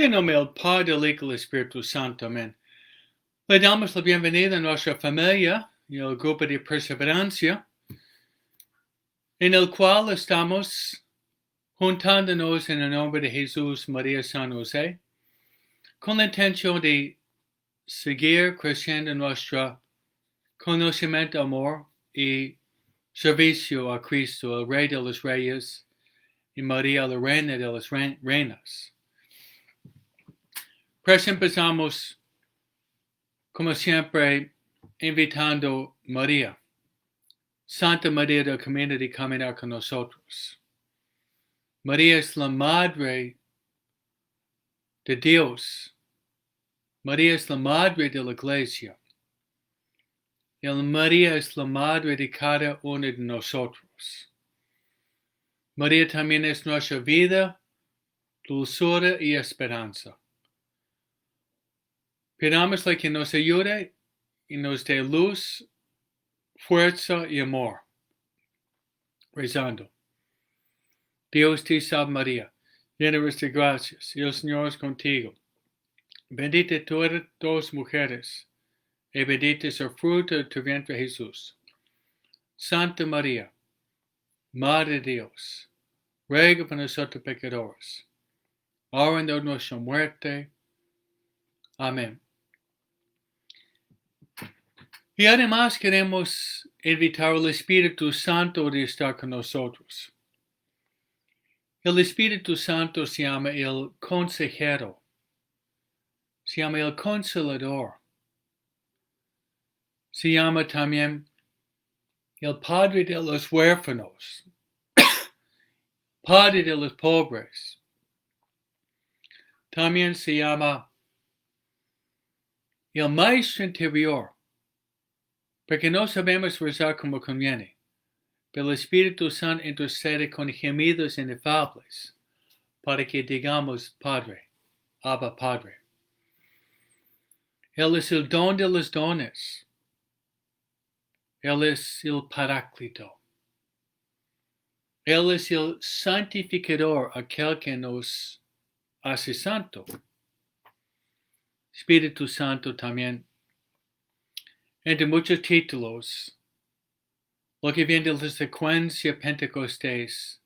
En nombre del Padre, del Hijo y del Espíritu Santo. Amén. Le damos la bienvenida a nuestra familia y al grupo de perseverancia, en el cual estamos juntándonos en el nombre de Jesús, María, San José, con la intención de seguir creciendo nuestro conocimiento, amor y servicio a Cristo, el Rey de los Reyes, y María, la Reina de las Reinas. Pues empezamos, como siempre, invitando a María, Santa María del Camino de caminar con nosotros. María es la Madre de Dios. María es la Madre de la Iglesia. Y María es la Madre de cada uno de nosotros. María también es nuestra vida, dulzura y esperanza. Pidámosle que nos ayude y nos dé luz, fuerza y amor. Rezando. Dios te salve María, llena eres de gracias, y el Señor es contigo. Bendita tú eres de todas mujeres, y bendito es el fruto de tu vientre Jesús. Santa María, Madre de Dios, ruega por nosotros pecadores, ahora y en nuestra muerte. Amén. Y además queremos invitar al Espíritu Santo de estar con nosotros. El Espíritu Santo se llama el consejero, se llama el consolador, se llama también el Padre de los huérfanos, Padre de los pobres. También se llama el Maestro interior, porque no sabemos rezar como conviene, pero el Espíritu Santo intercede con gemidos inefables para que digamos Padre, Abba Padre. Él es el don de los dones. Él es el Paráclito. Él es el santificador, aquel que nos hace santo. Espíritu Santo también, entre muchos títulos, lo que viene de la secuencia Pentecostés,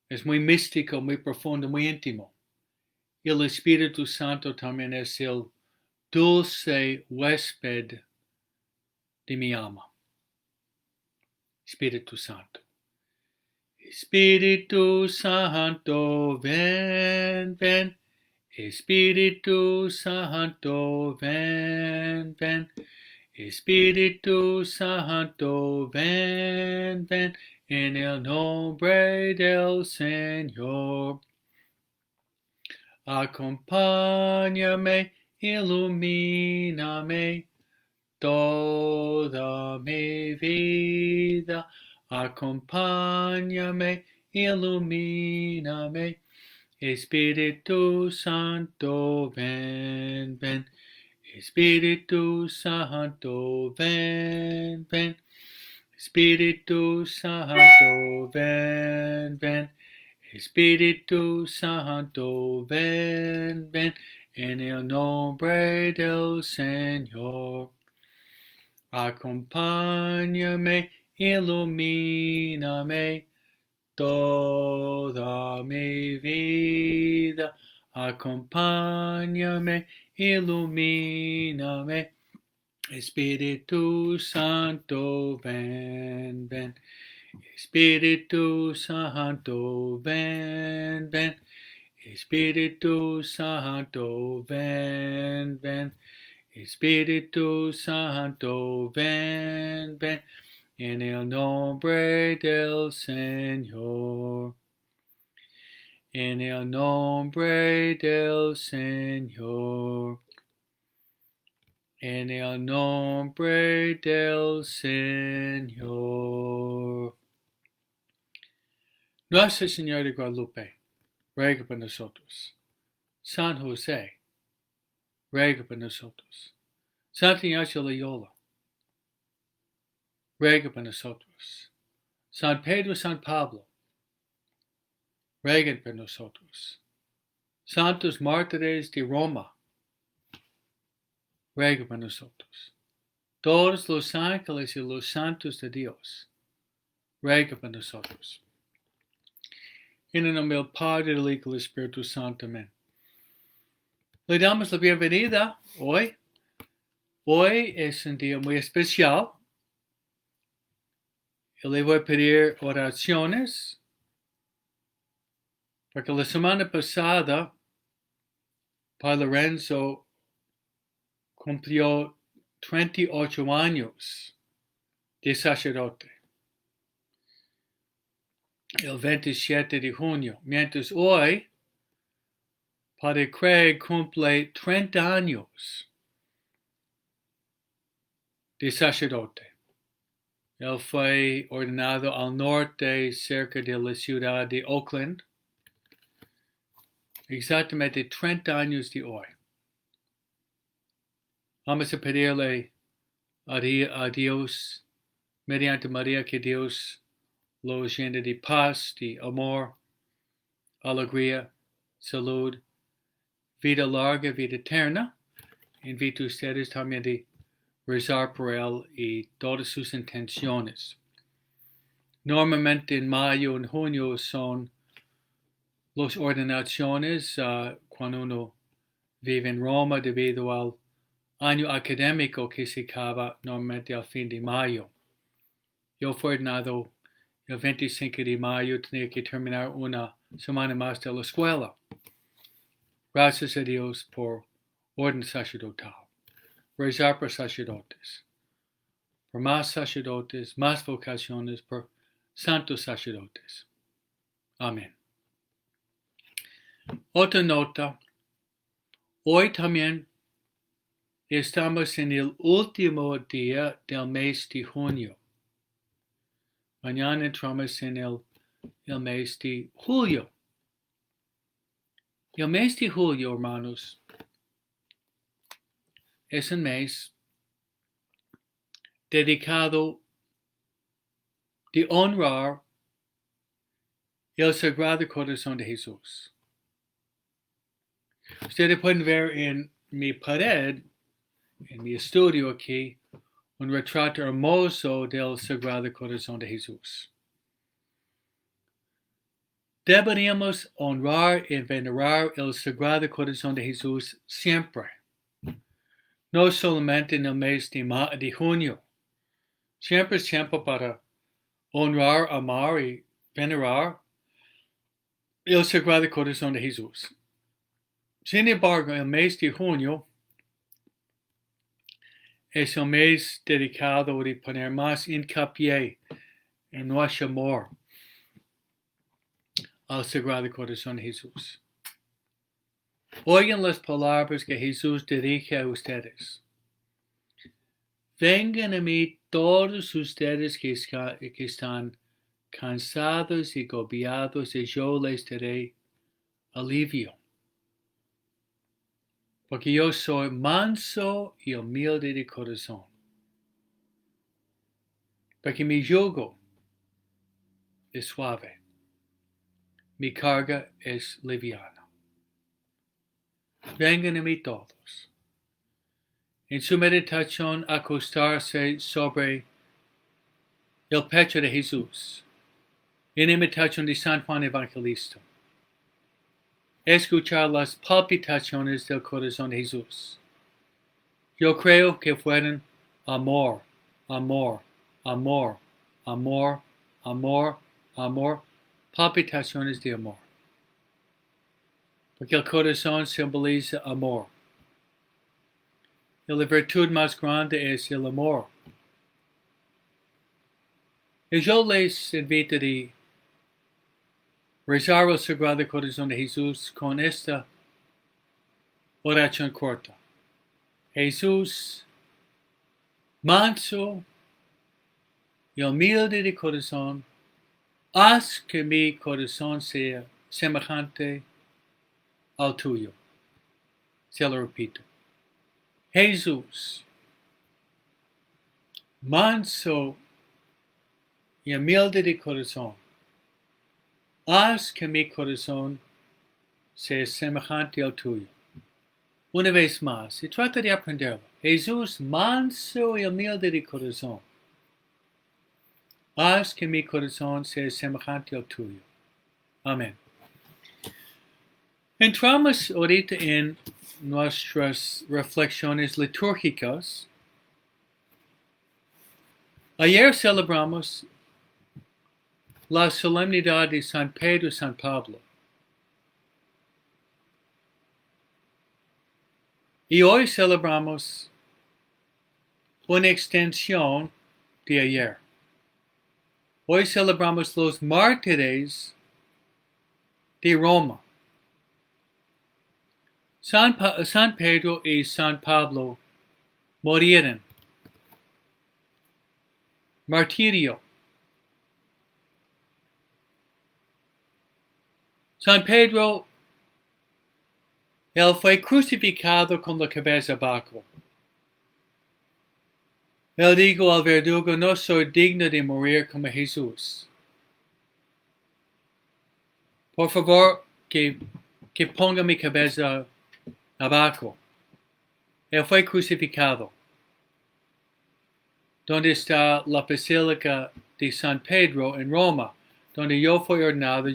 es muy místico, muy profundo, muy íntimo. Y el Espíritu Santo también es el dulce huésped de mi alma. Espíritu Santo. Espíritu Santo, ven, ven. Espíritu Santo, ven, ven. Espíritu Santo, ven, ven. En el nombre del Señor. Acompáñame, ilumíname toda mi vida. Acompáñame, ilumíname. Espíritu Santo, ven, ven. Espíritu Santo, ven, ven. Espíritu Santo, ven, ven. Espíritu Santo, ven, ven. En el nombre del Señor. Acompáñame, ilumíname toda mi vida. Acompáñame, ilumíname. Espíritu Santo, ven, ven. Espíritu Santo, ven, ven. Espíritu Santo, ven, ven. Espíritu Santo, ven, ven. En el nombre del Señor. En el nombre del Señor. En el nombre del Señor. Nuestra Señora de Guadalupe, ruega por nosotros. San José, ruega por nosotros. Santa Ignacio Loyola, ruega por nosotros. San Pedro, San Pablo, rueguen por nosotros. santos mártires de Roma, ruega por nosotros. Todos los ángeles y los santos de Dios, ruega por nosotros. En el nombre del Padre, del Hijo y del Espíritu Santo. Amén. Le damos la bienvenida hoy. Hoy es un día muy especial. Yo le voy a pedir oraciones, porque la semana pasada, Padre Lorenzo cumplió 38 años de sacerdote, el 27 de junio, mientras hoy Padre Craig cumple 30 años de sacerdote. Él fue ordenado al norte, cerca de la ciudad de Oakland, exactamente 30 años de hoy. Vamos a pedirle a Dios, mediante María, que Dios lo llene de paz, de amor, alegría, salud, vida larga, vida eterna. Invito a ustedes también de rezar por él y todas sus intenciones. Normalmente en mayo, en junio son las ordenaciones cuando uno vive en Roma debido al año académico que se acaba normalmente al fin de mayo. Yo fui ordenado el 25 de mayo, tenía que terminar una semana más de la escuela. Gracias a Dios por orden sacerdotal. Rezar por sacerdotes, por más sacerdotes, más vocaciones, por santos sacerdotes. Amén. Otra nota. Hoy también estamos en el último día del mes de junio. Mañana entramos en el mes de julio. El mes de julio, hermanos, es un mes dedicado de honrar el Sagrado Corazón de Jesús. Ustedes pueden ver en mi pared, en mi estudio aquí, un retrato hermoso del Sagrado Corazón de Jesús. Deberíamos honrar y venerar el Sagrado Corazón de Jesús siempre, no solamente en el mes de junio. Siempre es tiempo para honrar, amar y venerar el Sagrado Corazón de Jesús. Sin embargo, el mes de junio es el mes dedicado de poner más hincapié en nuestro amor al Sagrado Corazón de Jesús. Oigan las palabras que Jesús dirige a ustedes. Vengan a mí todos ustedes que están cansados y agobiados, y yo les daré alivio. Porque yo soy manso y humilde de corazón. Porque mi yugo es suave, mi carga es liviana. Vengan a mí todos. En su meditación, acostarse sobre el pecho de Jesús, en imitación de San Juan Evangelista. Escuchar las palpitaciones del corazón de Jesús. Yo creo que fueron amor, amor, amor, amor, amor, amor, palpitaciones de amor. Porque el corazón simboliza amor. Y la virtud más grande es el amor. Y yo les invito a rezar el Sagrado Corazón de Jesús con esta oración corta. Jesús, manso y humilde de corazón, haz que mi corazón sea semejante al tuyo. Se lo repito. Jesús, manso y humilde de corazón, haz que mi corazón sea semejante al tuyo. Una vez más, y trata de aprenderlo. Jesús, manso y humilde de corazón, haz que mi corazón sea semejante al tuyo. Amén. Entramos ahorita en nuestras reflexiones litúrgicas. Ayer celebramos la solemnidad de San Pedro y San Pablo. Y hoy celebramos una extensión de ayer. Hoy celebramos los mártires de Roma. San Pedro y San Pablo murieron. Martirio. San Pedro, él fue crucificado con la cabeza abajo. Él dijo al verdugo, no soy digno de morir como Jesús. Por favor, que ponga mi cabeza abajo. Él fue crucificado. ¿Dónde está la Basílica de San Pedro en Roma? Donde yo fui ordenado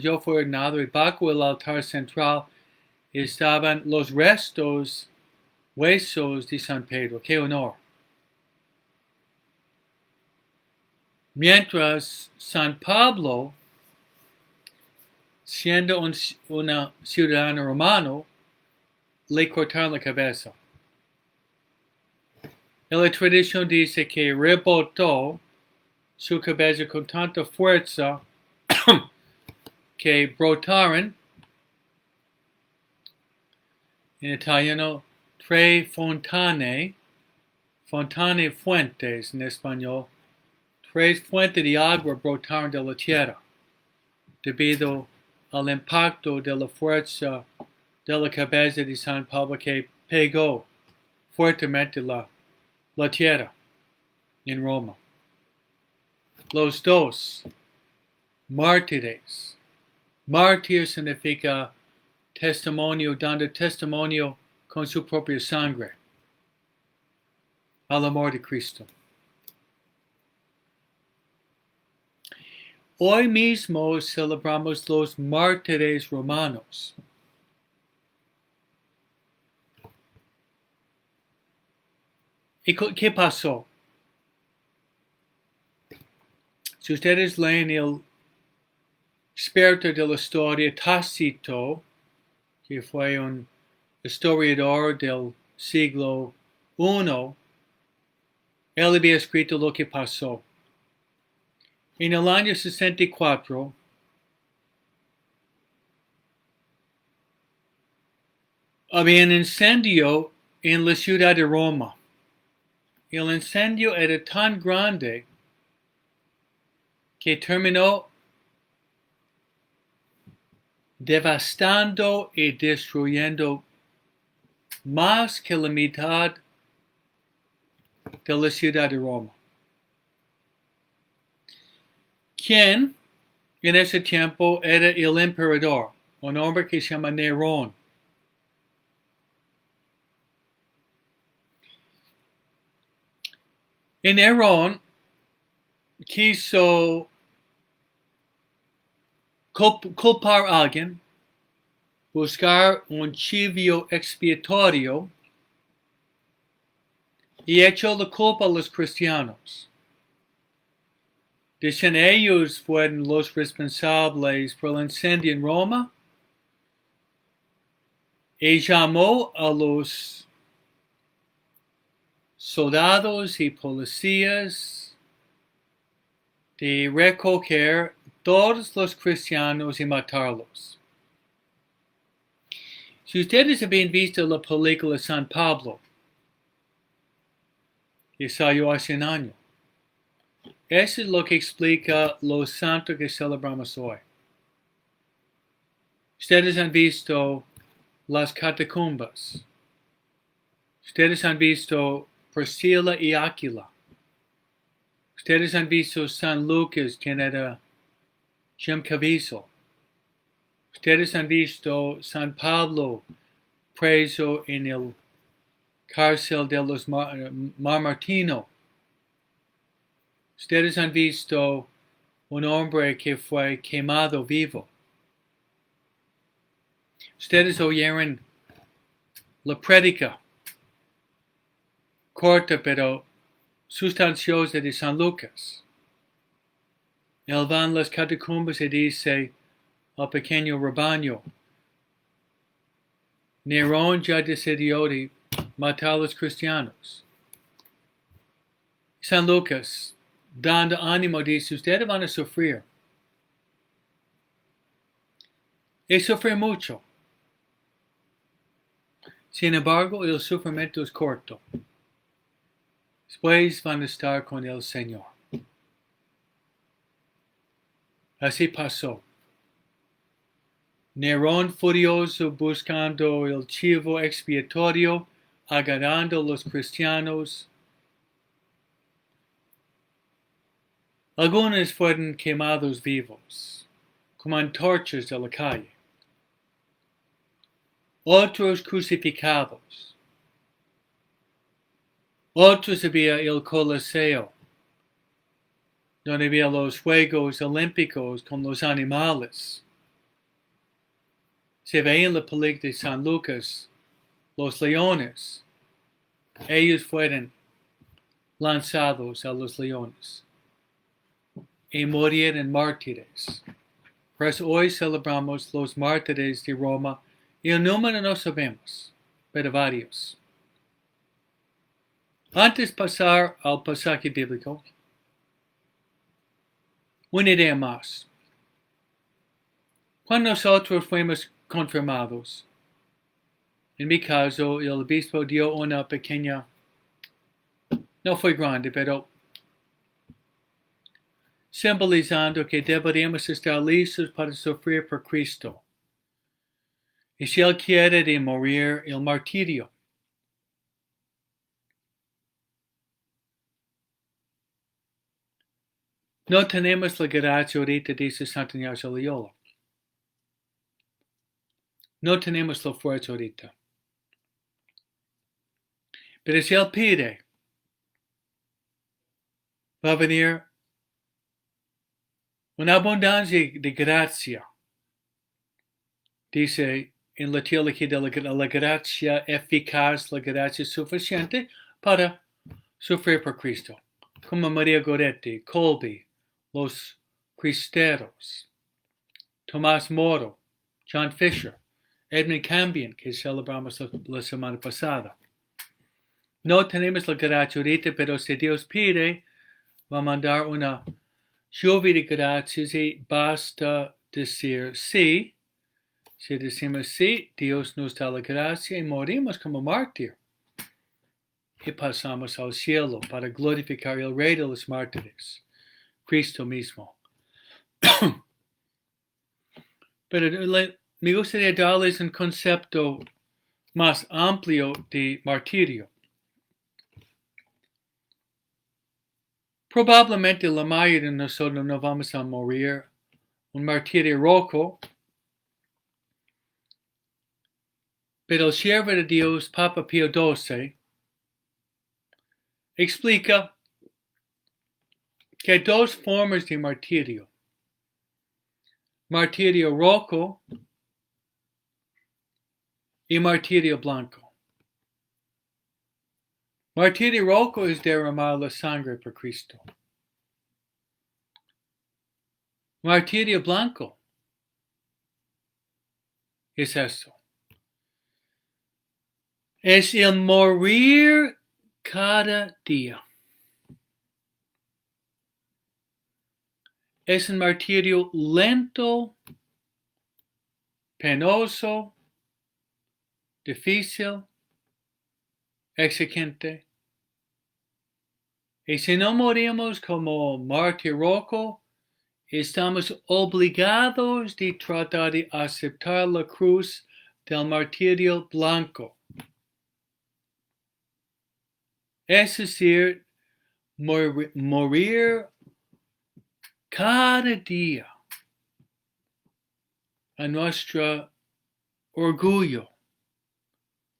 y bajo el altar central estaban los restos, huesos de San Pedro. ¡Qué honor! Mientras San Pablo, siendo un ciudadano romano, le cortaron la cabeza. Y la tradición dice que rebotó su cabeza con tanta fuerza que brotaron, en italiano, tres fontane fuentes en español, tres fuentes de agua brotaron de la tierra, debido al impacto de la fuerza de la cabeza de San Pablo que pegó fuertemente la tierra en Roma. Los dos mártires. Mártir significa testimonio, dando testimonio con su propia sangre al amor de Cristo. Hoy mismo celebramos los mártires romanos. ¿Y qué pasó? Si ustedes leen el experto de la historia, Tácito, que fue un historiador del siglo I, él había escrito lo que pasó. En el año 64, había un incendio en la ciudad de Roma. El incendio era tan grande que terminó devastando y destruyendo más que la mitad de la ciudad de Roma. ¿Quién en ese tiempo era el emperador? Un hombre que se llama Nerón. Y Nerón quiso culpar a alguien, buscar un chivo expiatorio y echó la culpa a los cristianos. Dicen ellos fueron los responsables por el incendio en Roma y llamó a los soldados y policías de recoger todos los cristianos y matarlos. Si ustedes habían visto la película San Pablo, que salió hace un año, eso es lo que explica lo santo que celebramos hoy. Ustedes han visto las catacumbas. Ustedes han visto Priscila y Aquila. Ustedes han visto San Lucas, quien era Jim Caviezel. Ustedes han visto San Pablo preso en el cárcel de los Marmartino. Ustedes han visto un hombre que fue quemado vivo. Ustedes oyeron la prédica corta pero sustanciosa de San Lucas. Él va en las catacumbas y dice al pequeño rebaño: Nerón ya decidió de matar a los cristianos. San Lucas, dando ánimo, dice: ustedes van a sufrir. Y sufrir mucho. Sin embargo, el sufrimiento es corto. Después van a estar con el Señor. Así pasó. Nerón furioso buscando el chivo expiatorio, agarrando a los cristianos. Algunos fueron quemados vivos, como antorchas de la calle. Otros crucificados. Otros había el Coliseo, donde había los Juegos Olímpicos con los animales. Se ve en la película de San Lucas, los leones. Ellos fueron lanzados a los leones y murieron mártires. Por eso hoy celebramos los mártires de Roma, y el número no sabemos, pero varios. Antes de pasar al pasaje bíblico, una idea más. Cuando nosotros fuimos confirmados, en mi caso, el obispo dio una pequeña, no fue grande, pero simbolizando que deberíamos estar listos para sufrir por Cristo. Y si Él quiere de morir el martirio. No tenemos la gracia ahorita, dice Santo Ignacio de Loyola. No tenemos la fuerza ahorita. Pero si Él pide, va a venir una abundancia de gracia. Dice en la teología de la gracia eficaz, la gracia suficiente para sufrir por Cristo. Como María Goretti, Colby, los Cristeros, Tomás Moro, John Fisher, Edmund Cambion, que celebramos la semana pasada. No tenemos la gracia ahorita, pero si Dios pide, va a mandar una lluvia de gracias y basta decir sí. Si decimos sí, Dios nos da la gracia y morimos como mártir. Y pasamos al cielo para glorificar el Rey de los mártires, Cristo mismo. Pero me gustaría darles un concepto más amplio de martirio. Probablemente la mayoría de nosotros no vamos a morir un martirio rojo, pero el siervo de Dios, Papa Pío XII, explica que hay dos formas de martirio. Martirio rojo y martirio blanco. Martirio rojo es derramar la sangre por Cristo. Martirio blanco es esto. Es el morir cada día. Es un martirio lento, penoso, difícil, exigente. Y si no morimos como mártir rojo, estamos obligados de tratar de aceptar la cruz del martirio blanco. Es decir, morir cada día a nuestro orgullo,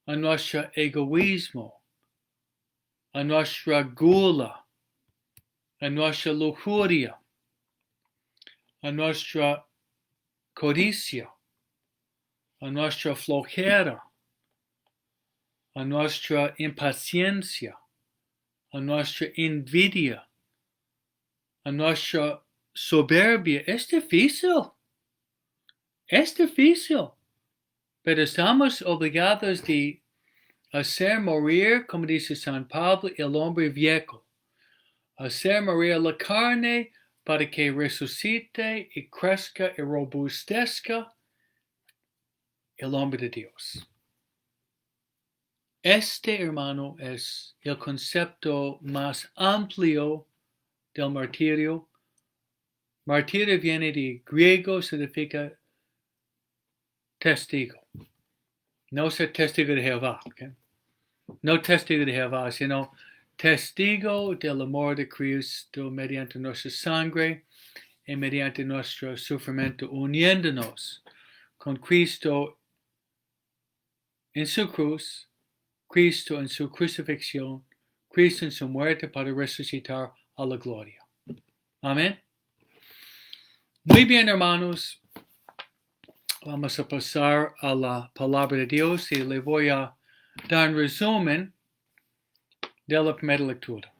a nuestro egoísmo, a nuestra gula, a nuestra lujuria, a nuestra codicia, a nuestra flojera, a nuestra impaciencia, a nuestra envidia, a nuestra soberbia. Es difícil, pero estamos obligados de hacer morir, como dice San Pablo, el hombre viejo, hacer morir la carne para que resucite y crezca y robustezca el hombre de Dios. Este, hermano, es el concepto más amplio del martirio. Martirio viene de griego, significa testigo. No ser testigo de Jehová, ¿okay? No testigo de Jehová, sino testigo del amor de Cristo mediante nuestra sangre y mediante nuestro sufrimiento, uniéndonos con Cristo en su cruz, Cristo en su crucifixión, Cristo en su muerte para resucitar a la gloria. Amén. Muy bien, hermanos. Vamos a pasar a la palabra de Dios y le voy a dar un resumen de la primera lectura.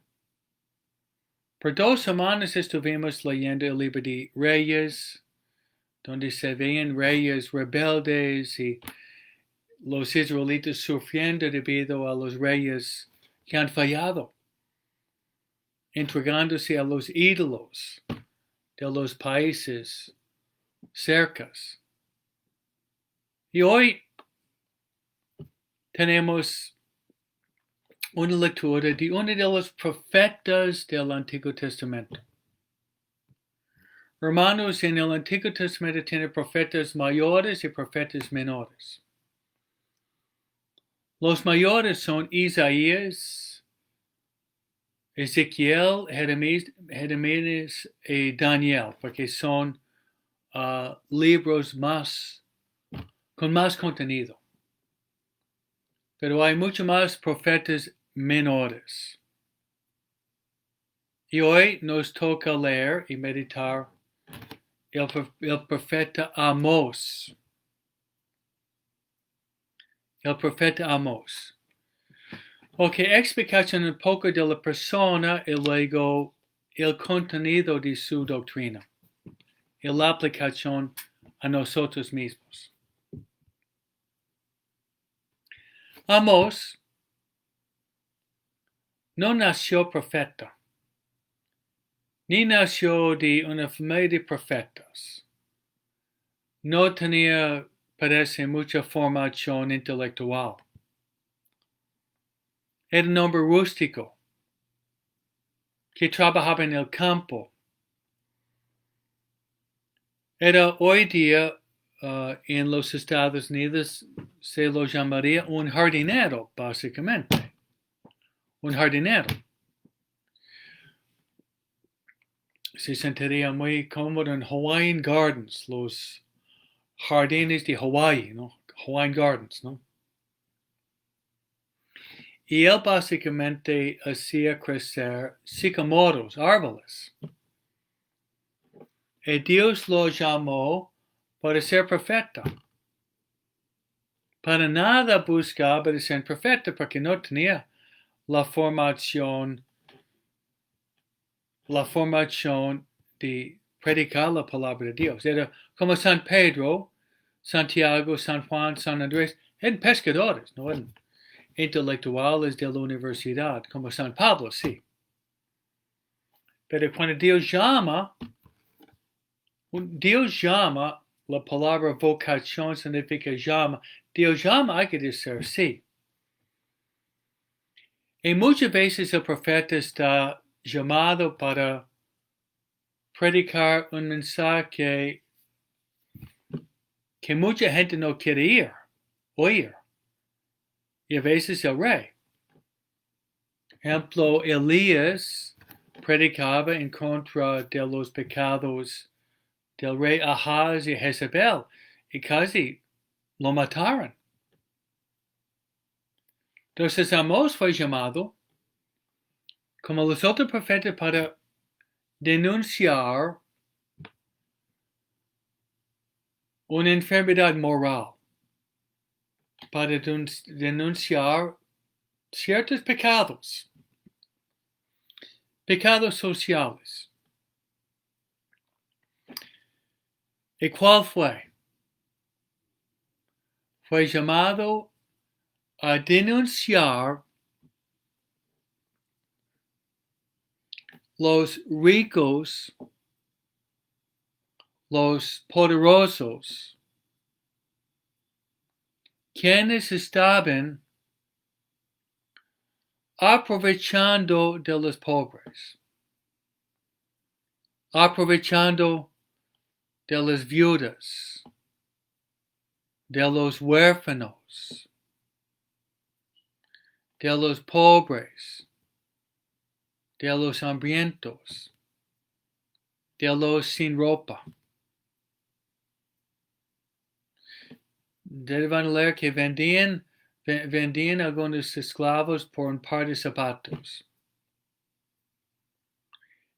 Por 2 semanas estuvimos leyendo el libro de Reyes, donde se ven reyes rebeldes y los israelitas sufriendo debido a los reyes que han fallado, entregándose a los ídolos de los países cercas. Y hoy tenemos una lectura de uno de los profetas del Antiguo Testamento. Hermanos, en el Antiguo Testamento tiene profetas mayores y profetas menores. Los mayores son Isaías, Ezequiel, Jeremías y Daniel, porque son libros con más contenido. Pero hay muchos más profetas menores. Y hoy nos toca leer y meditar el profeta Amós. El profeta Amós. Ok, explicación un poco de la persona y luego el contenido de su doctrina y la aplicación a nosotros mismos. Amós no nació profeta, ni nació de una familia de profetas. No tenía, parece, mucha formación intelectual. Era un hombre rústico que trabajaba en el campo. Era hoy día en los Estados Unidos se lo llamaría un jardinero, básicamente. Un jardinero. Se sentiría muy cómodo en Hawaiian Gardens, los jardines de Hawaii, ¿no? Hawaiian Gardens, ¿no? Y él básicamente hacía crecer sicamoros, árboles. Y Dios lo llamó para ser profeta. Para nada buscaba de ser profeta porque no tenía la formación de predicar la palabra de Dios. Era como San Pedro, Santiago, San Juan, San Andrés, eran pescadores, no eran intelectuales de la universidad, como San Pablo, sí. Pero cuando Dios llama, la palabra vocación significa llama. Dios llama, hay que decir sí. Y muchas veces el profeta está llamado para predicar un mensaje que mucha gente no quiere oír. Y a veces el rey. Ejemplo, Elías predicaba en contra de los pecados del rey Ahaz y Jezebel. y casi lo mataron. Entonces Amós fue llamado, como los otros profetas, para denunciar una enfermedad moral, para denunciar ciertos pecados sociales. ¿Y cuál fue? Fue llamado a denunciar los ricos, los poderosos, quienes estaban aprovechando de los pobres, aprovechando de las viudas, de los huérfanos, de los pobres, de los hambrientos, de los sin ropa. Deben leer que vendían algunos esclavos por un par de zapatos.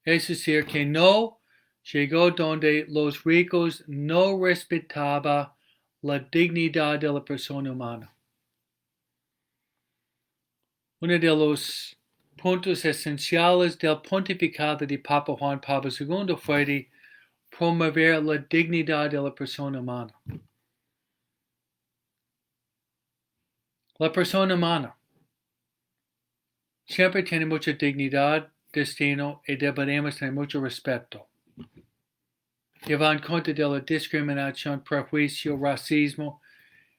Es decir, que no llegó donde los ricos no respetaban la dignidad de la persona humana. Uno de los puntos esenciales del pontificado de Papa Juan Pablo II fue de promover la dignidad de la persona humana. La persona humana siempre tiene mucha dignidad, destino y deberemos tener mucho respeto. Llevar en cuenta de la discriminación, prejuicio, racismo,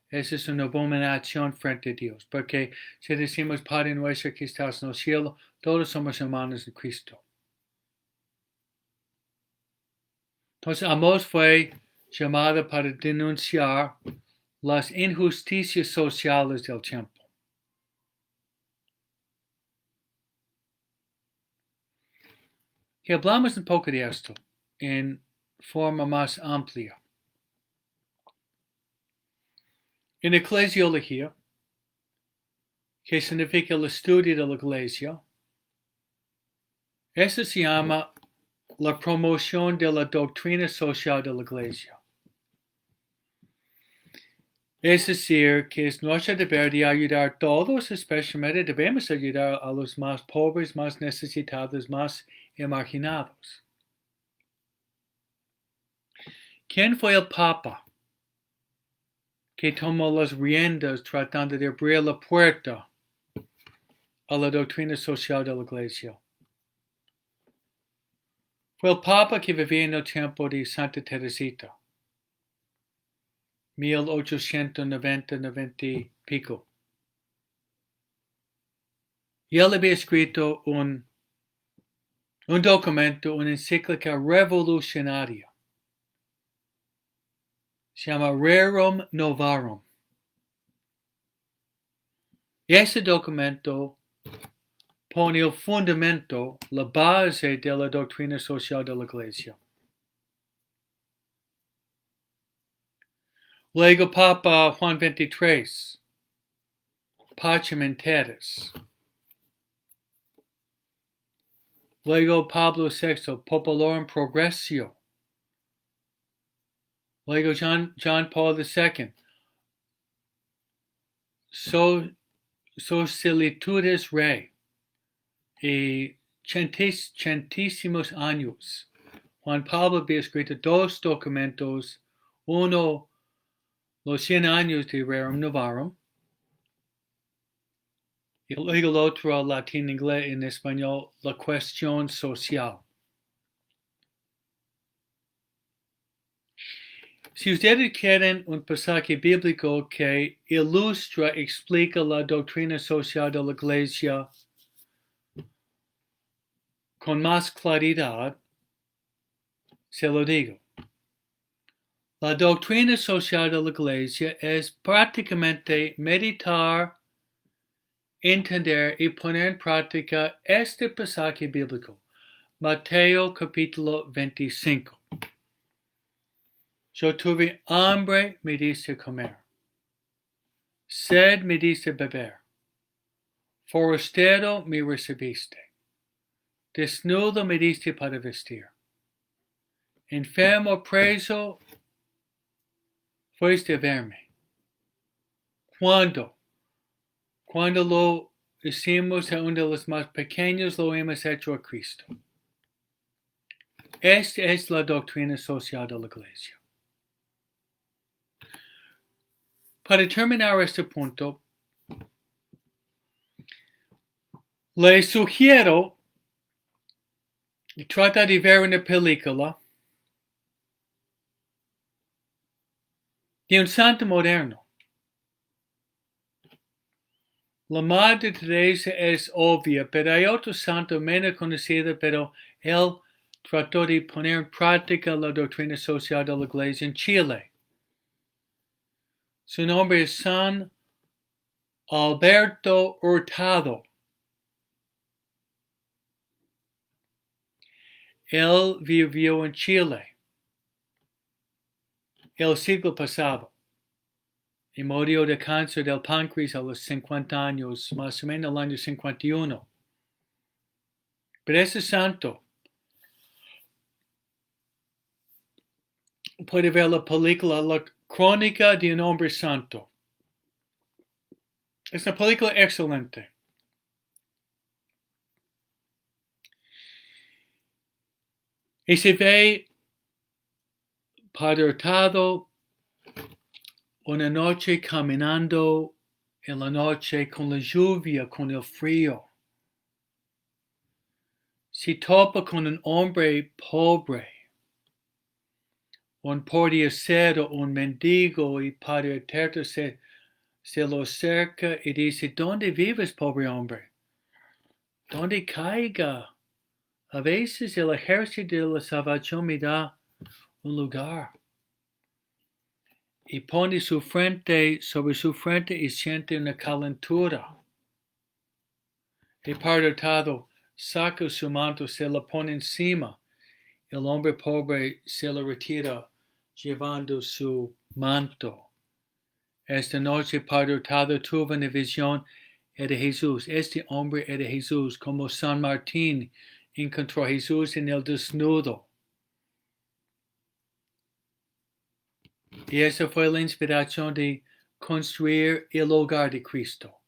esa es una abominación frente a Dios, porque si decimos Padre nuestro que estás en el cielo, todos somos hermanos de Cristo. Entonces Amós fue llamado para denunciar las injusticias sociales del tiempo. Y hablamos un poco de esto en forma más amplia. En eclesiología, que significa el estudio de la iglesia, eso se llama la promoción de la doctrina social de la iglesia. Es decir, que es nuestro deber de ayudar a todos, especialmente debemos ayudar a los más pobres, más necesitados, más marginados. ¿Quién fue el Papa que tomó las riendas tratando de abrir la puerta a la doctrina social de la iglesia? Fue el Papa que vivía en el tiempo de Santa Teresita, 1890 y pico. Y él había escrito un documento, una encíclica revolucionaria. Se llama Rerum Novarum. Y ese documento pone el fundamento, la base de la doctrina social de la iglesia. Luego Papa Juan XXIII, Pacem in Terris. Luego Pablo VI, Populorum Progressio. Luego John Paul II, Socialitudes Rei. Y centísimos años. Juan Pablo había escrito dos documentos, uno, los 100 años de Rerum Novarum, y luego el otro, latín, inglés, en español, la cuestión social. Si ustedes quieren un pasaje bíblico que ilustra, explica la doctrina social de la iglesia con más claridad, se lo digo. La doctrina social de la iglesia es prácticamente meditar, entender y poner en práctica este pasaje bíblico. Mateo capítulo 25. Yo tuve hambre, me diste comer. Sed, me diste beber. Forastero, me recibiste. Desnudo, me diste para vestir. Enfermo, preso, fuiste a verme. ¿Cuándo? Cuando lo hicimos a uno de los más pequeños, lo hemos hecho a Cristo. Esta es la doctrina social de la Iglesia. Para terminar este punto, les sugiero tratar de ver una película de un santo moderno. La Madre Teresa es obvia, pero hay otro santo menos conocido, pero él trató de poner en práctica la doctrina social de la Iglesia en Chile. Su nombre es San Alberto Hurtado. Él vivió en Chile el siglo pasado y murió de cáncer del páncreas a los 50 años, más o menos el año 51. Pero ese santo puede ver la película La Crónica de un Hombre Santo. Es una película excelente. Y se ve Padre Hurtado una noche caminando en la noche con la lluvia, con el frío. Se topa con un hombre pobre, un pordiosero, un mendigo, y Padre Hurtado se lo acerca y dice: ¿Dónde vives, pobre hombre? ¿Dónde caiga? A veces el ejército de la salvación me da un lugar. Y pone su frente sobre su frente y siente una calentura. El Padre Hurtado saca su manto, se lo pone encima. El hombre pobre se lo retira llevando su manto. Esta noche Padre Hurtado tuvo una visión de Jesús. Este hombre era Jesús, como San Martín encontró a Jesús en el desnudo. Y esa fue la inspiración de construir el hogar de Cristo.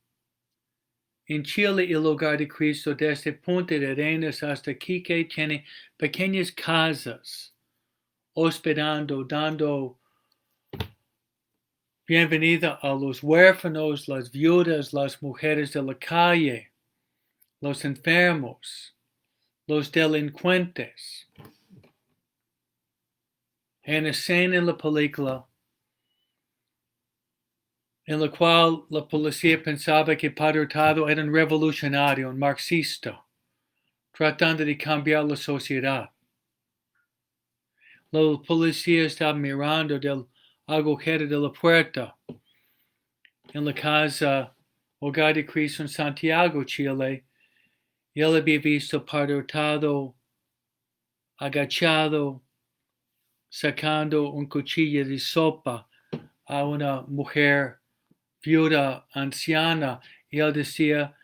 En Chile, el hogar de Cristo, desde Punta de Arenas hasta Quique, tiene pequeñas casas, hospedando, dando bienvenida a los huérfanos, las viudas, las mujeres de la calle, los enfermos, los delincuentes. En una escena en la película en la cual la policía pensaba que Padre Hurtado era un revolucionario, un marxista, tratando de cambiar la sociedad. La policía estaba mirando del agujero de la puerta en la casa Hogar de Cristo en Santiago, Chile, y él había visto a Padre Hurtado agachado, sacando un cuchillo de sopa a una mujer viuda anciana, y él decía: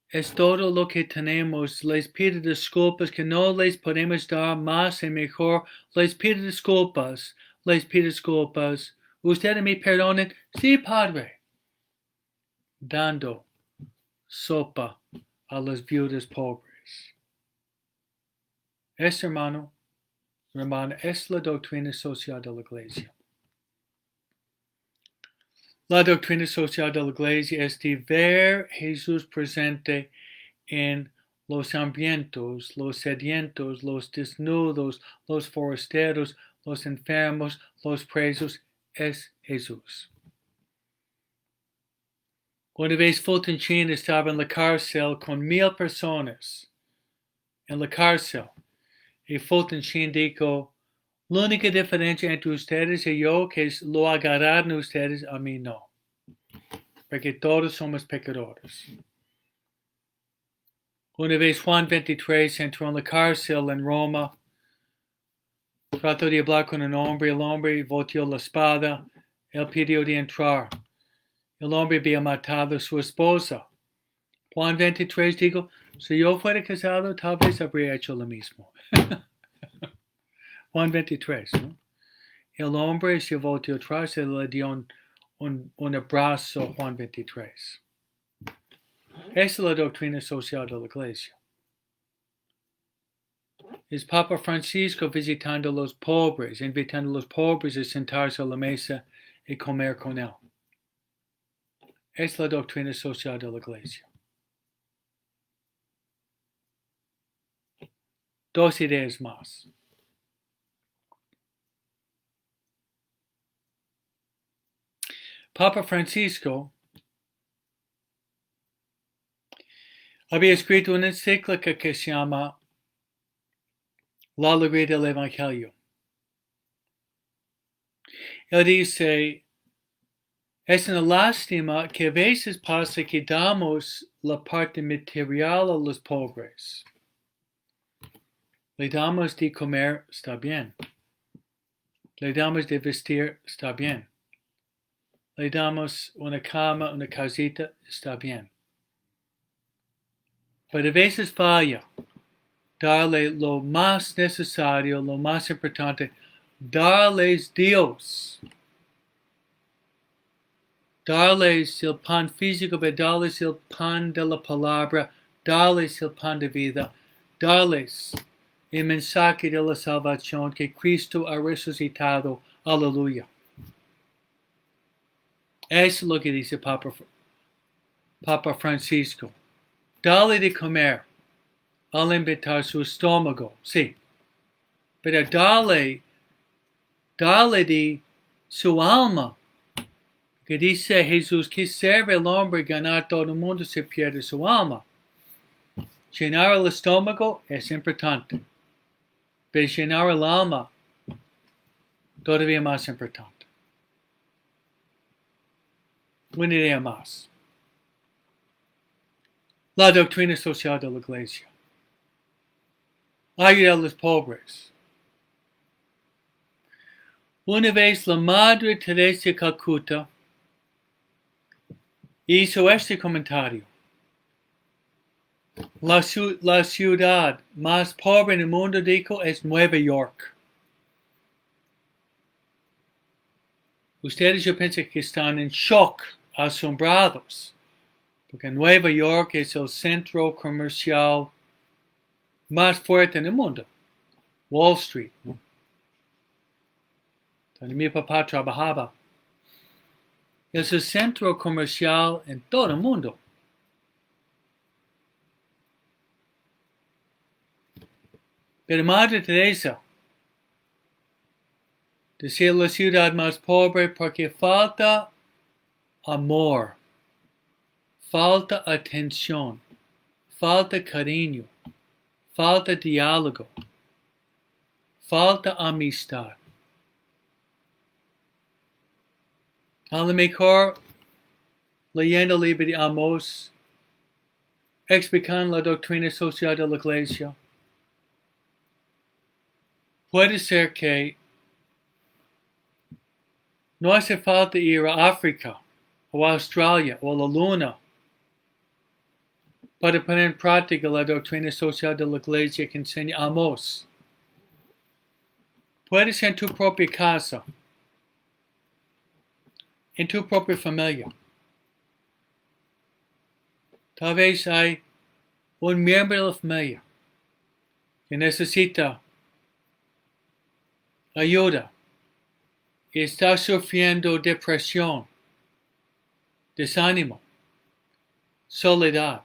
es todo lo que tenemos, les pido disculpas que no les podemos dar más y mejor, les pido disculpas, ¿ustedes me perdonen? Sí, Padre. Dando sopa a las viudas pobres. Hermana, es la doctrina social de la Iglesia. La doctrina social de la Iglesia es de ver Jesús presente en los hambrientos, los sedientos, los desnudos, los forasteros, los enfermos, los presos. Es Jesús. Una vez Fulton Sheen estaba en la cárcel con 1,000 personas en la cárcel, y Fulton Sheen dijo: la única diferencia entre ustedes y yo que lo agarraron ustedes, a mí no, porque todos somos pecadores. Una vez Juan 23 entró en la cárcel en Roma Trató de hablar con un hombre, el hombre volteó la espada, él pidió de entrar. El hombre había matado a su esposa. Juan 23 dijo, si yo fuera casado, tal vez habría hecho lo mismo. Juan 23, ¿no? El hombre se volteó atrás y le dio un abrazo a Juan 23. Esa es la doctrina social de la iglesia. Es Papa Francisco visitando a los pobres, invitando a los pobres a sentarse a la mesa y comer con él. Es la doctrina social de la iglesia. Dos ideas más. Papa Francisco había escrito una encíclica que se llama La Alegría del Evangelio. Él dice, es una lástima que a veces pasa que damos la parte material a los pobres. Le damos de comer, está bien. Le damos de vestir, está bien. Le damos una cama, una casita, está bien. Pero a veces falla darle lo más necesario, lo más importante, darles Dios. Darles el pan físico, pero darles el pan de la palabra, darles el pan de vida, darles el mensaje de la salvación que Cristo ha resucitado. Aleluya. Eso es lo que dice Papa Francisco. Dale de comer al invitar su estómago, sí. Pero dale de su alma. Que dice Jesús, que sirve el hombre ganar todo el mundo si pierde su alma. Llenar el estómago es importante. Pero llenar el alma todavía más importante. Una idea más. La doctrina social de la iglesia. Ayuda a los pobres. Una vez la Madre Teresa de Calcuta hizo este comentario. La ciudad más pobre en el mundo, dijo, es Nueva York. Ustedes yo pienso que están en shock, asombrados, porque Nueva York es el centro comercial más fuerte en el mundo. Wall Street, ¿no? Donde mi papá trabajaba. Es el centro comercial en todo el mundo. Pero Madre Teresa decía la ciudad más pobre porque falta amor, falta atención, falta cariño, falta diálogo, falta amistad. A lo mejor, leyendo el libro de Amos, explicando la doctrina social de la iglesia, puede ser que no hace falta ir a África o a Australia o a la Luna para poner en práctica la doctrina social de la iglesia que enseña Amos. Puede ser en tu propia casa, en tu propia familia. Tal vez hay un miembro de la familia que necesita ayuda y está sufriendo depresión, desánimo, soledad.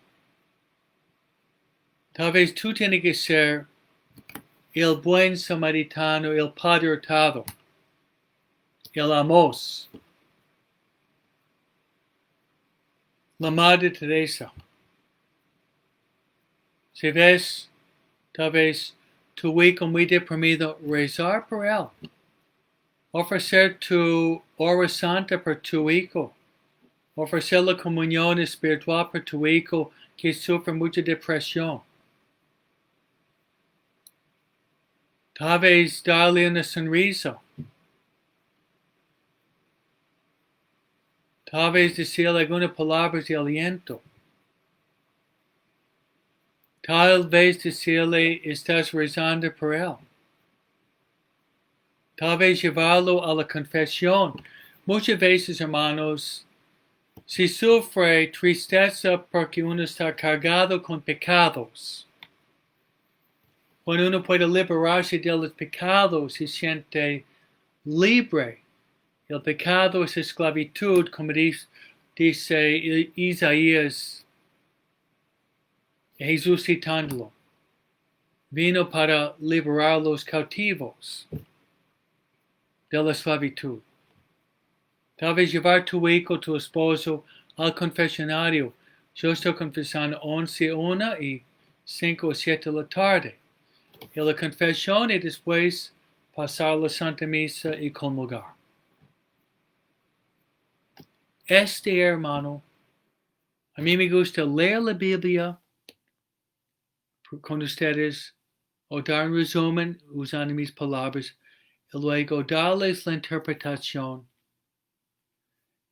Tal vez tú tienes que ser el buen samaritano, el padre hurtado, el Amos, la Madre Teresa. Si ves, tal vez, tu hijo muy deprimido, rezar por él. Ofrecer tu hora santa por tu hijo. Ofrecer la comunión espiritual por tu hijo que sufre mucha depresión. Tal vez darle una sonrisa. Tal vez decirle algunas palabras de aliento. Tal vez decirle, estás rezando por él. Tal vez llevarlo a la confesión. Muchas veces, hermanos, se sufre tristeza porque uno está cargado con pecados. Cuando uno puede liberarse de los pecados, se siente libre. El pecado es esclavitud, como dice Isaías, Jesús citándolo. Vino para liberar a los cautivos de la esclavitud. Tal vez llevar tu hijo, tu esposo, al confesionario. Yo estoy confesando 11, 1 y 5 o 7 de la tarde. Y la confesión y después pasar la Santa Misa y comulgar. Hermano, a mí me gusta leer la Biblia con ustedes o dar un resumen usando mis palabras y luego darles la interpretación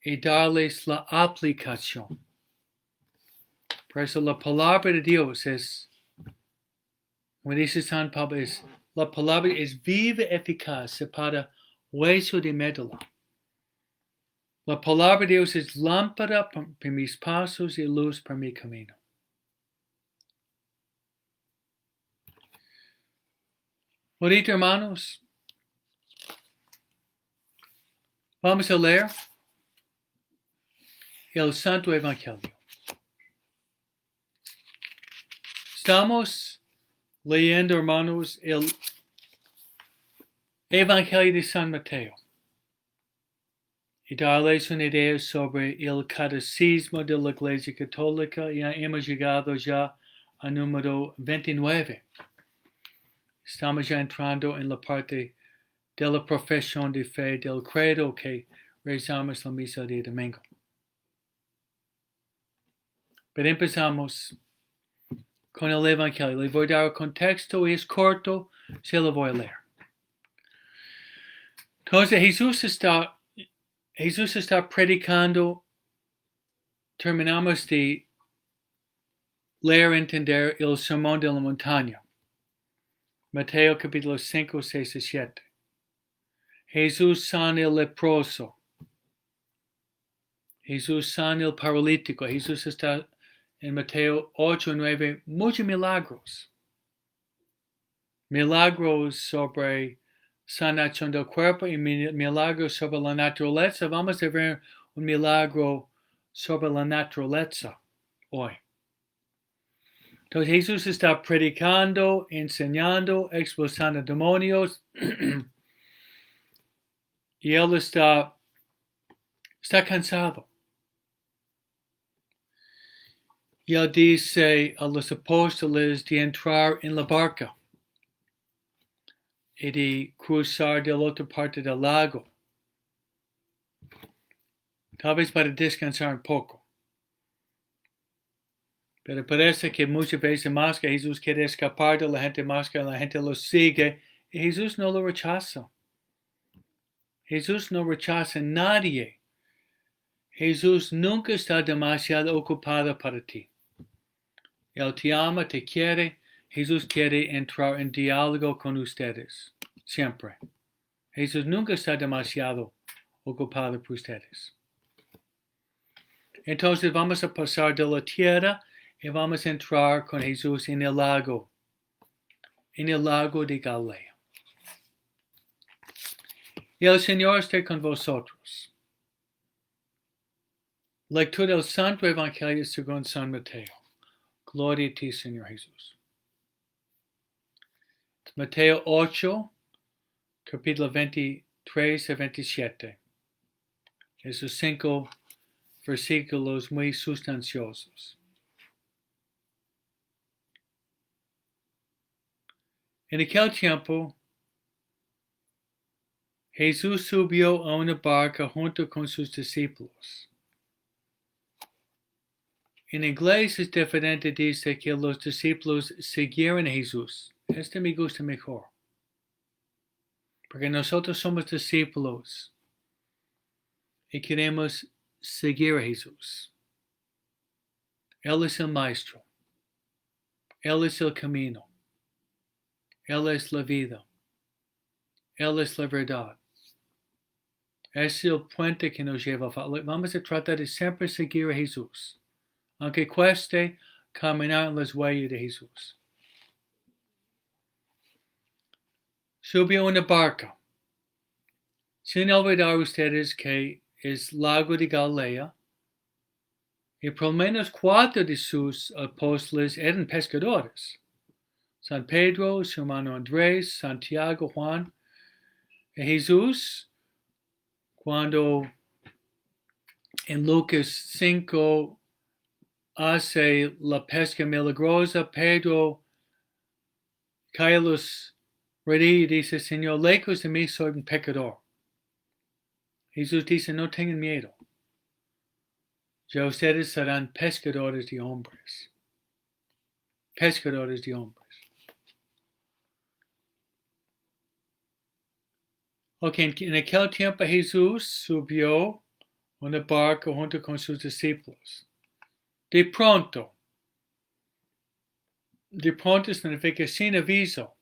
y darles la aplicación. Por eso la palabra de Dios es, como dice San Pablo, la palabra es viva y eficaz, separada hueso de médula. La palabra de Dios es lámpara para mis pasos y luz para mi camino. Ahorita, hermanos, vamos a leer el Santo Evangelio. Estamos leyendo, hermanos, el Evangelio de San Mateo y darles una idea sobre el catecismo de la Iglesia Católica. Ya hemos llegado ya al número 29. Estamos ya entrando en la parte de la profesión de fe del credo que rezamos la misa de domingo. Pero empezamos con el Evangelio. Le voy a dar el contexto y es corto, se lo voy a leer. Entonces Jesús está predicando. Terminamos de leer y entender el sermón de la montaña. Mateo capítulo 5, 6 y 7. Jesús sana el leproso. Jesús sana el paralítico. Jesús está en Mateo 8, 9, muchos milagros. Milagros sobre sanación del cuerpo y milagros sobre la naturaleza. Vamos a ver un milagro sobre la naturaleza hoy. Entonces Jesús está predicando, enseñando, expulsando demonios. Y él está cansado. Y él dice a los apóstoles de entrar en la barca y de cruzar de la otra parte del lago. Tal vez para descansar un poco. Pero parece que muchas veces más que Jesús quiere escapar de la gente, más que la gente lo sigue, y Jesús no lo rechaza. Jesús no rechaza a nadie. Jesús nunca está demasiado ocupado para ti. Él te ama, te quiere. Jesús quiere entrar en diálogo con ustedes. Siempre. Jesús nunca está demasiado ocupado por ustedes. Entonces vamos a pasar de la tierra y vamos a entrar con Jesús en el lago de Galilea. Y el Señor esté con vosotros. Lectura del Santo Evangelio según San Mateo. Gloria a ti, Señor Jesús. Mateo 8, capítulo 23 a 27. Esos 5 versículos muy sustanciosos. En aquel tiempo, Jesús subió a una barca junto con sus discípulos. En inglés es diferente, dice que los discípulos siguieron a Jesús. Este me gusta mejor. porque nosotros somos discípulos y queremos seguir a Jesús. Él es el Maestro. Él es el camino. Él es la vida. Él es la verdad. Es el puente que nos lleva. Vamos a tratar de siempre seguir a Jesús, aunque cueste caminar en las huellas de Jesús. Subió una barca, sin olvidar ustedes que es lago de Galilea, y por lo menos 4 de sus apóstoles eran pescadores. San Pedro, su hermano Andrés, Santiago, Juan. Y Jesús, cuando en Lucas 5 hace la pesca milagrosa, Pedro cae a los rodillas y dice, Señor, lejos de mí soy un pecador. Jesús dice, no tengan miedo. Ya ustedes serán pescadores de hombres. Pescadores de hombres. Ok, en aquel tiempo Jesús subió una barca junto con sus discípulos. De pronto significa sin aviso,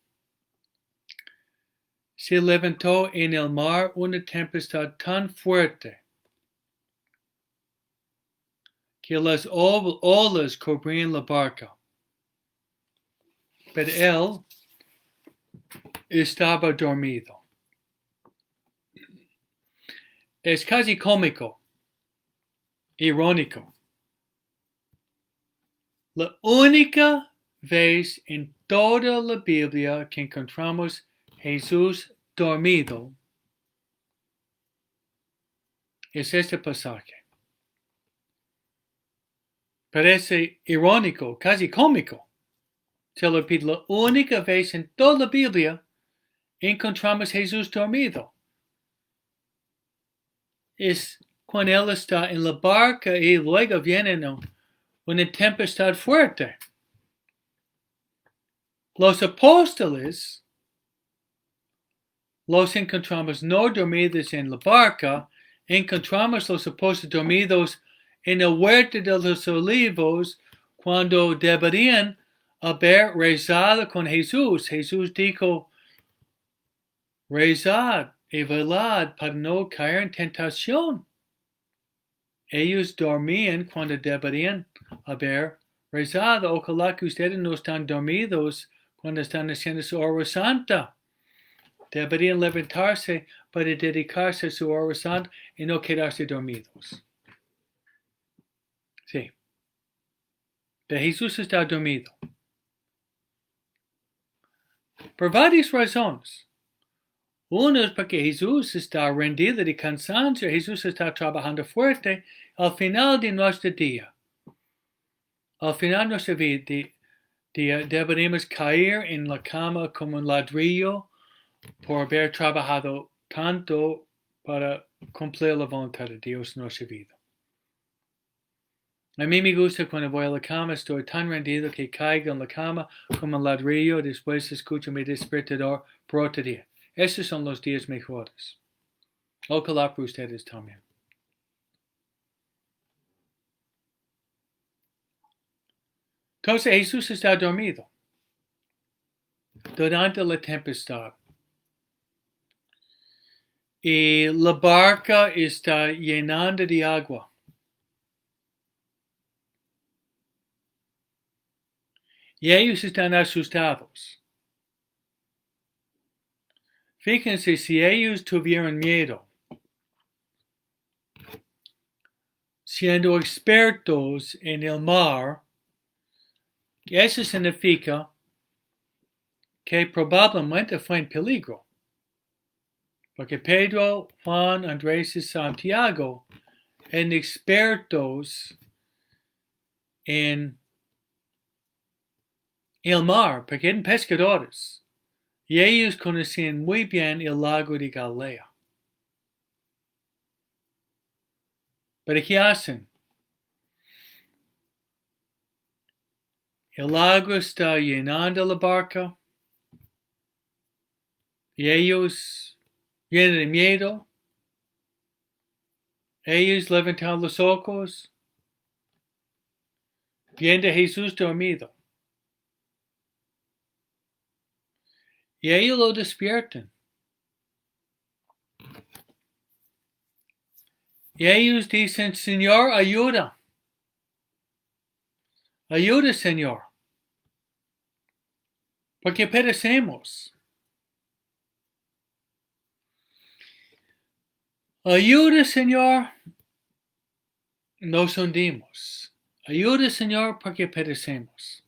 se levantó en el mar una tempestad tan fuerte que las olas cubrían la barca. Pero él estaba dormido. Es casi cómico, irónico. La única vez en toda la Biblia que encontramos Jesús dormido es este pasaje. Parece irónico, casi cómico. Se lo repito, la única vez en toda la Biblia encontramos Jesús dormido es cuando él está en la barca y luego viene una tempestad fuerte. Los apóstoles los encontramos no dormidos en la barca, encontramos los apóstoles dormidos en el huerto de los olivos cuando deberían haber rezado con Jesús. Jesús dijo, rezad y velad para no caer en tentación. Ellos dormían cuando deberían haber rezado. Ojalá que ustedes no están dormidos cuando están haciendo su hora santa. Deberían levantarse para dedicarse a su hora santa y no quedarse dormidos. Sí. Pero Jesús está dormido. Por varias razones. Uno es porque Jesús está rendido de cansancio. Jesús está trabajando fuerte al final de nuestro día. Al final de nuestra vida deberíamos caer en la cama como un ladrillo por haber trabajado tanto para cumplir la voluntad de Dios en nuestra vida. A mí me gusta cuando voy a la cama, estoy tan rendido que caigo en la cama como un ladrillo, después escucho mi despertador por otro día. Esos son los días mejores. Ojalá para ustedes también. Entonces Jesús está dormido durante la tempestad. Y la barca está llenando de agua. Y ellos están asustados. Fíjense, si ellos tuvieran miedo, siendo expertos en el mar, eso significa que probablemente fue en peligro. Porque Pedro, Juan, Andrés y Santiago eran expertos en el mar, porque eran pescadores. Y ellos conocían muy bien el lago de Galilea. Pero ¿qué hacen? El lago está llenando la barca y ellos llena de miedo. Ellos levantan los ojos, viendo a Jesús dormido. Y ellos lo despiertan. Y ellos dicen, Señor, ayuda. Ayuda, Señor. Porque perecemos. Ayuda, Señor. Nos hundimos. Ayuda, Señor, porque perecemos.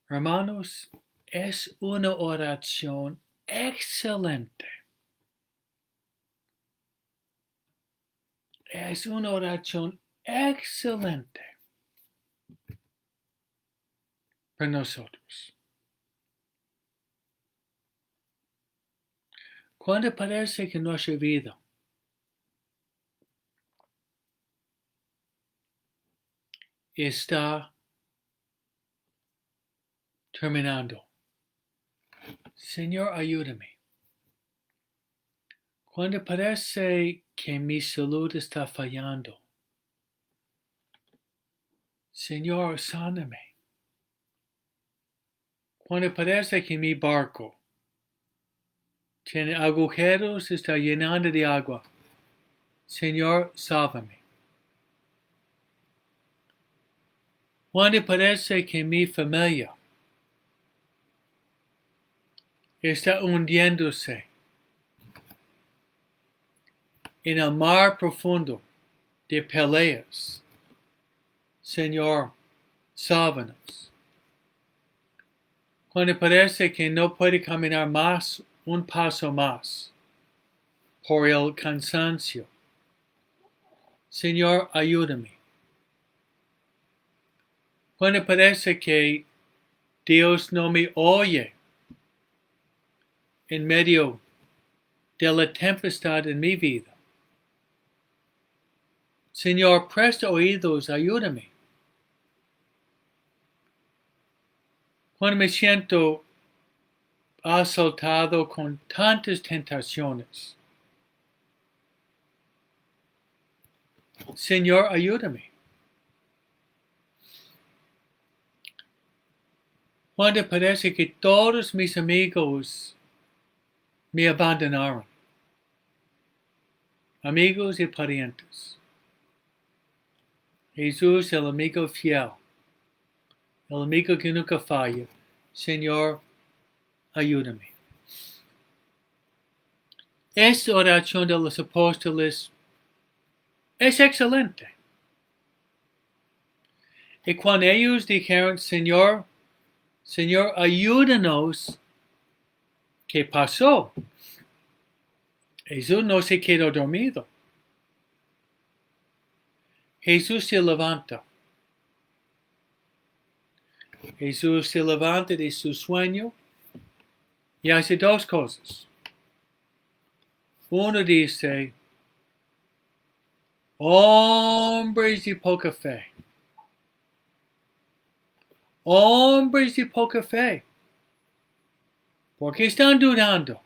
Hermanos, es una oración excelente. Es una oración excelente para nosotros. Cuando parece que nuestra vida está terminando, Señor, ayúdame. Cuando parece que mi salud está fallando, Señor, sáname. Cuando parece que mi barco tiene agujeros, está llenando de agua, Señor, sálvame. Cuando parece que mi familia está hundiéndose en el mar profundo de peleas, Señor, sálvanos. Cuando parece que no puede caminar más, un paso más, por el cansancio, Señor, ayúdame. Cuando parece que Dios no me oye en medio de la tempestad en mi vida, Señor, presta oídos, ayúdame. Cuando me siento asaltado con tantas tentaciones, Señor, ayúdame. Cuando parece que todos mis amigos me abandonaron, amigos y parientes, Jesús, el amigo fiel, el amigo que nunca falla, Señor, ayúdame. Esta oración de los apóstoles es excelente. Y cuando ellos dijeron, Señor, ayúdanos, ¿qué pasó? Jesús no se quedó dormido. Jesús se levanta. Jesús se levanta de su sueño y hace dos cosas. Uno dice, hombres de poca fe. Hombres de poca fe. ¿Por qué están dudando?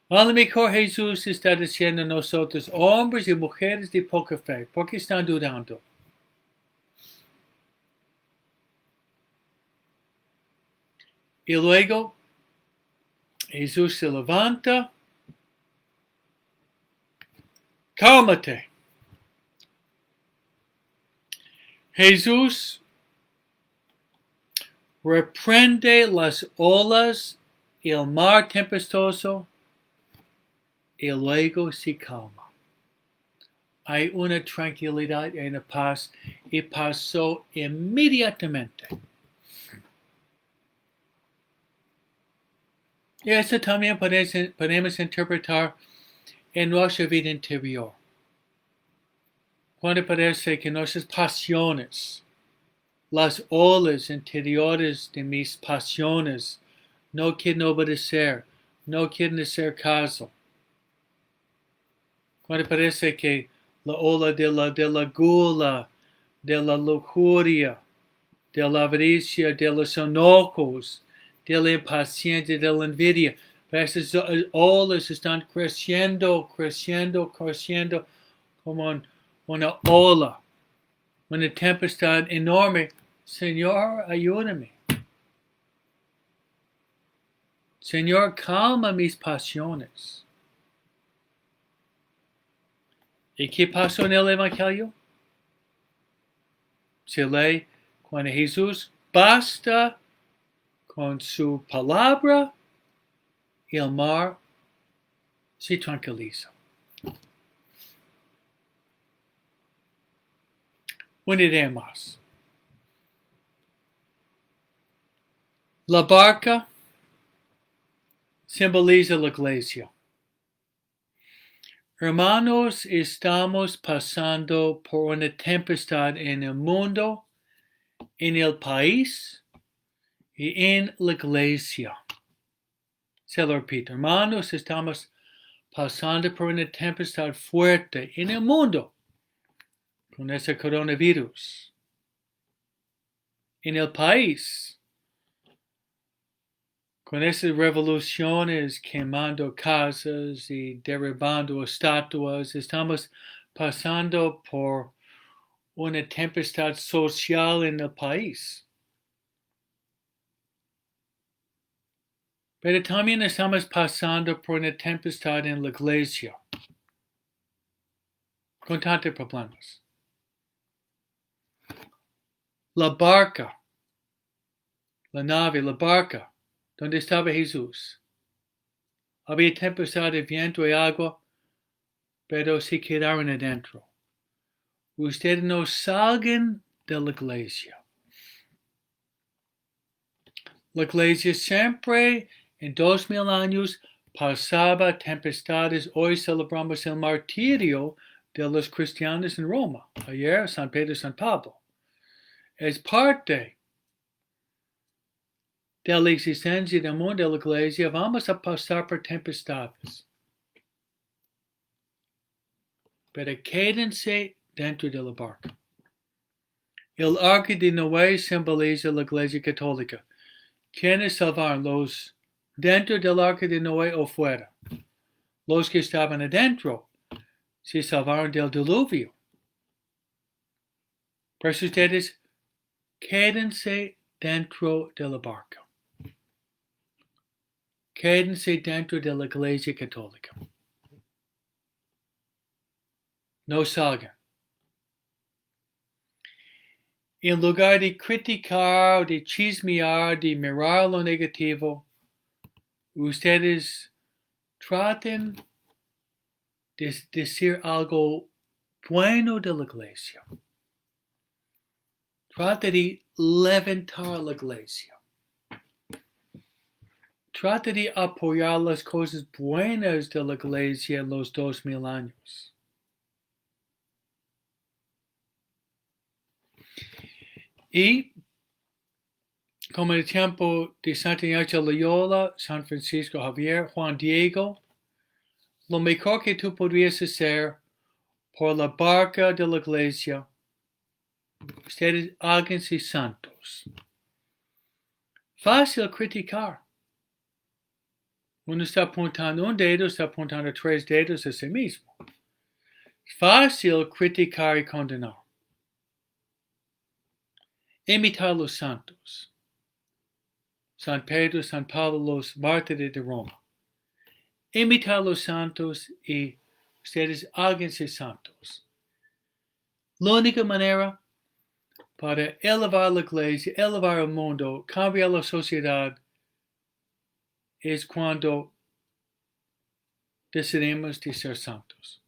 A lo mejor Jesús está diciendo a nosotros, hombres y mujeres de poca fe, ¿por qué están dudando? Y luego Jesús se levanta. Cálmate. Jesús reprende las olas y el mar tempestuoso y luego se calma. Hay una tranquilidad y una paz y pasó inmediatamente. Y esto también podemos interpretar en nuestra vida interior. Cuando parece que nuestras pasiones, las olas interiores de mis pasiones, no quieren obedecer, no quieren hacer caso. Cuando parece que la ola de la gula, de la lujuria, de la avaricia, de los enojos, de la impaciencia, de la envidia. Pero esas olas están creciendo, creciendo, creciendo como una ola, una tempestad enorme. Señor, ayúdame. Señor, calma mis pasiones. ¿Y qué pasó en el Evangelio? Se lee cuando Jesús basta con su palabra y el mar se tranquiliza. Una idea más. La barca simboliza la iglesia. Hermanos, estamos pasando por una tempestad en el mundo, en el país y en la iglesia. Se lo repito, hermanos, estamos pasando por una tempestad fuerte en el mundo con ese coronavirus. En el país, con esas revoluciones quemando casas y derribando estatuas, estamos pasando por una tempestad social en el país. Pero también estamos pasando por una tempestad en la iglesia, con tantos problemas. La barca, la nave, la barca, donde estaba Jesús. Había tempestad de viento y agua, pero se quedaron adentro. Ustedes no salgan de la iglesia. La iglesia siempre, en 2000 años, pasaba tempestades. Hoy celebramos el martirio de los cristianos en Roma. Ayer, San Pedro y San Pablo. Es parte de la existencia del mundo de la iglesia. Vamos a pasar por tempestades. Pero quédense dentro de la barca. El arca de Noé simboliza la iglesia católica. ¿Quiénes salvaron? ¿Los dentro del arca de Noé o fuera? Los que estaban adentro se salvaron del diluvio. Por eso ustedes quédense dentro de la barca. Quédense dentro de la iglesia católica. No salgan. En lugar de criticar, de chismear, de mirar lo negativo, ustedes traten de decir algo bueno de la iglesia. Trata de levantar la iglesia. Trata de apoyar las cosas buenas de la iglesia en los 2000 años. Y como en el tiempo de Santa Ignacio Loyola, San Francisco Javier, Juan Diego, lo mejor que tú podrías hacer por la barca de la iglesia, ustedes háganse santos. Fácil criticar. Uno está apuntando un dedo, está apuntando 3 dedos a sí mismo. Fácil criticar y condenar. Imitar a los santos. San Pedro, San Pablo, los mártires de Roma. Imitar a los santos y ustedes háganse santos. La única manera para elevar la iglesia, elevar el mundo, cambiar la sociedad, es cuando decidimos de ser santos.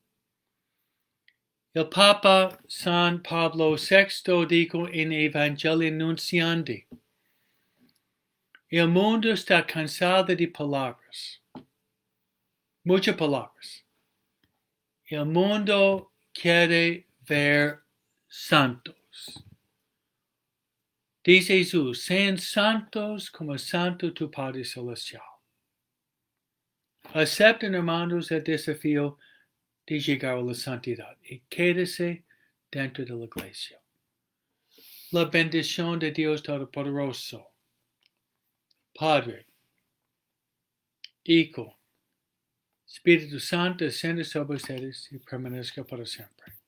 El Papa San Pablo VI dijo en Evangelii Nunciandi, el mundo está cansado de palabras, muchas palabras. El mundo quiere ver santos. Dice Jesús, sean santos como santo tu Padre Celestial. Acepten, hermanos, el desafío de llegar a la santidad y quédese dentro de la iglesia. La bendición de Dios Todopoderoso, Padre, Hijo, Espíritu Santo, desciende sobre ustedes y permanezca para siempre.